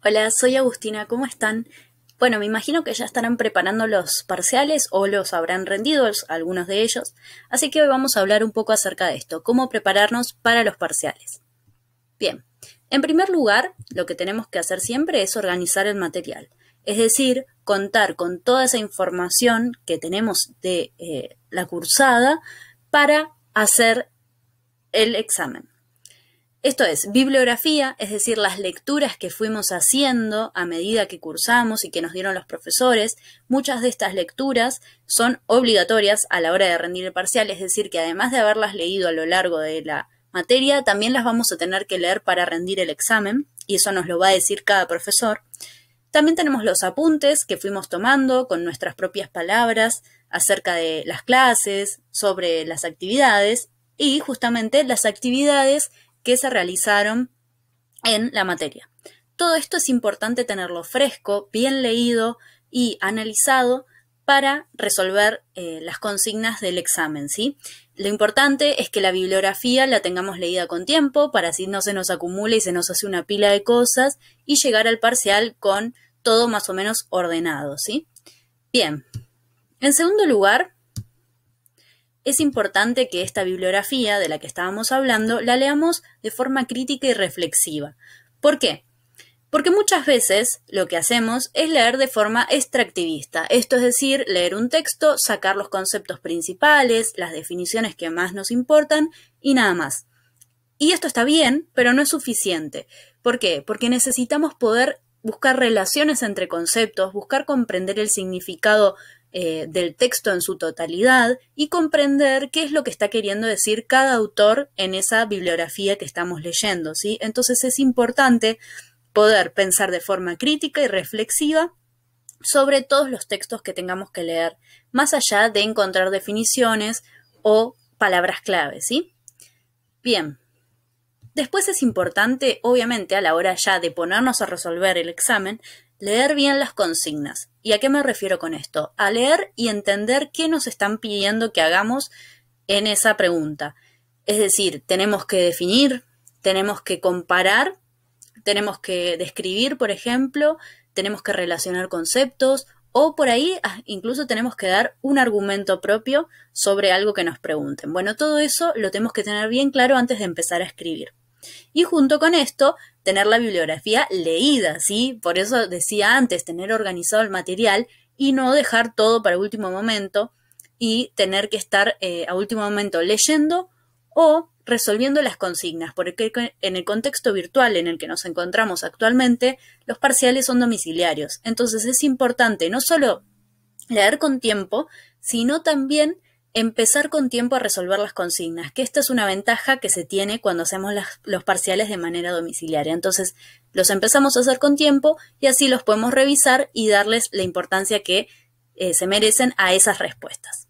Hola, soy Agustina, ¿cómo están? Bueno, me imagino que ya estarán preparando los parciales o los habrán rendido algunos de ellos, así que hoy vamos a hablar un poco acerca de esto, cómo prepararnos para los parciales. Bien, en primer lugar, lo que tenemos que hacer siempre es organizar el material, es decir, contar con toda esa información que tenemos de la cursada para hacer el examen. Esto es bibliografía, es decir, las lecturas que fuimos haciendo a medida que cursamos y que nos dieron los profesores. Muchas de estas lecturas son obligatorias a la hora de rendir el parcial, es decir, que además de haberlas leído a lo largo de la materia, también las vamos a tener que leer para rendir el examen, y eso nos lo va a decir cada profesor. También tenemos los apuntes que fuimos tomando con nuestras propias palabras acerca de las clases, sobre las actividades y justamente las actividades que se realizaron en la materia. Todo esto es importante tenerlo fresco, bien leído y analizado para resolver las consignas del examen, ¿sí? Lo importante es que la bibliografía la tengamos leída con tiempo para así no se nos acumule y se nos hace una pila de cosas y llegar al parcial con todo más o menos ordenado, ¿sí? Bien, en segundo lugar, es importante que esta bibliografía de la que estábamos hablando la leamos de forma crítica y reflexiva. ¿Por qué? Porque muchas veces lo que hacemos es leer de forma extractivista, esto es decir, leer un texto, sacar los conceptos principales, las definiciones que más nos importan y nada más. Y esto está bien, pero no es suficiente. ¿Por qué? Porque necesitamos poder buscar relaciones entre conceptos, buscar comprender el significado del texto en su totalidad y comprender qué es lo que está queriendo decir cada autor en esa bibliografía que estamos leyendo, ¿sí? Entonces es importante poder pensar de forma crítica y reflexiva sobre todos los textos que tengamos que leer, más allá de encontrar definiciones o palabras clave, ¿sí? Bien. Después es importante, obviamente, a la hora ya de ponernos a resolver el examen, leer bien las consignas. ¿Y a qué me refiero con esto? A leer y entender qué nos están pidiendo que hagamos en esa pregunta. Es decir, tenemos que definir, tenemos que comparar, tenemos que describir, por ejemplo, tenemos que relacionar conceptos o por ahí incluso tenemos que dar un argumento propio sobre algo que nos pregunten. Bueno, todo eso lo tenemos que tener bien claro antes de empezar a escribir. Y junto con esto, tener la bibliografía leída, ¿sí? Por eso decía antes, tener organizado el material y no dejar todo para último momento y tener que estar a último momento leyendo o resolviendo las consignas, porque en el contexto virtual en el que nos encontramos actualmente, los parciales son domiciliarios. Entonces es importante no solo leer con tiempo, sino también empezar con tiempo a resolver las consignas, que esta es una ventaja que se tiene cuando hacemos los parciales de manera domiciliaria. Entonces, los empezamos a hacer con tiempo y así los podemos revisar y darles la importancia que se merecen a esas respuestas.